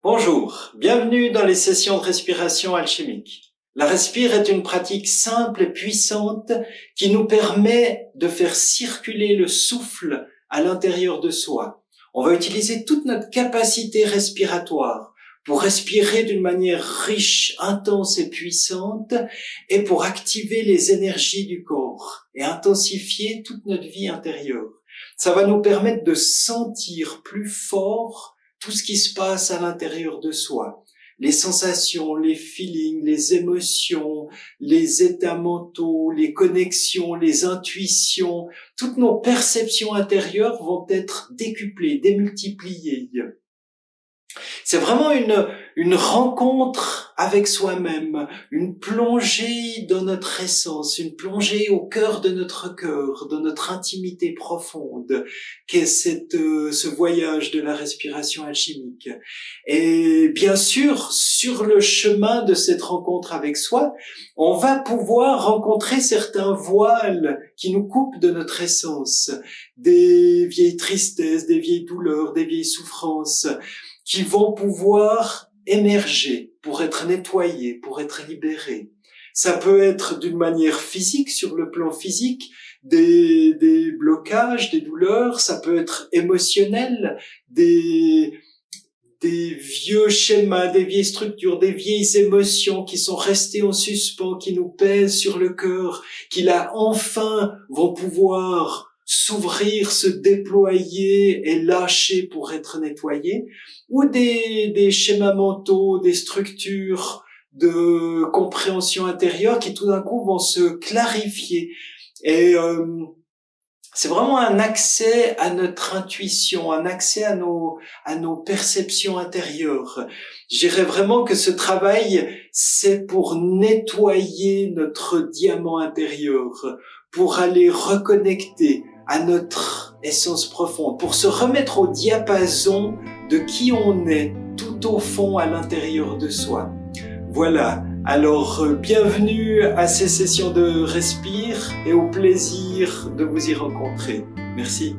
Bonjour, bienvenue dans les sessions de respiration alchimique. La respire est une pratique simple et puissante qui nous permet de faire circuler le souffle à l'intérieur de soi. On va utiliser toute notre capacité respiratoire pour respirer d'une manière riche, intense et puissante et pour activer les énergies du corps et intensifier toute notre vie intérieure. Ça va nous permettre de sentir plus fort tout ce qui se passe à l'intérieur de soi. Les sensations, les feelings, les émotions, les états mentaux, les connexions, les intuitions, toutes nos perceptions intérieures vont être décuplées, démultipliées. C'est vraiment une rencontre avec soi-même, une plongée dans notre essence, une plongée au cœur de notre cœur, dans notre intimité profonde, qu'est ce voyage de la respiration alchimique. Et bien sûr, sur le chemin de cette rencontre avec soi, on va pouvoir rencontrer certains voiles qui nous coupent de notre essence, des vieilles tristesses, des vieilles douleurs, des vieilles souffrances, qui vont pouvoir émerger pour être nettoyés, pour être libérés. Ça peut être d'une manière physique, sur le plan physique, des blocages, des douleurs, ça peut être émotionnel, des vieux schémas, des vieilles structures, des vieilles émotions qui sont restées en suspens, qui nous pèsent sur le cœur, qui là enfin vont pouvoir s'ouvrir, se déployer et lâcher pour être nettoyés, ou des schémas mentaux, des structures de compréhension intérieure qui tout d'un coup vont se clarifier. Et c'est vraiment un accès à notre intuition, un accès à nos perceptions intérieures. Je dirais vraiment que ce travail, c'est pour nettoyer notre diamant intérieur, pour aller reconnecter à notre essence profonde, pour se remettre au diapason de qui on est tout au fond à l'intérieur de soi. Voilà, alors bienvenue à ces sessions de respire et au plaisir de vous y rencontrer. Merci.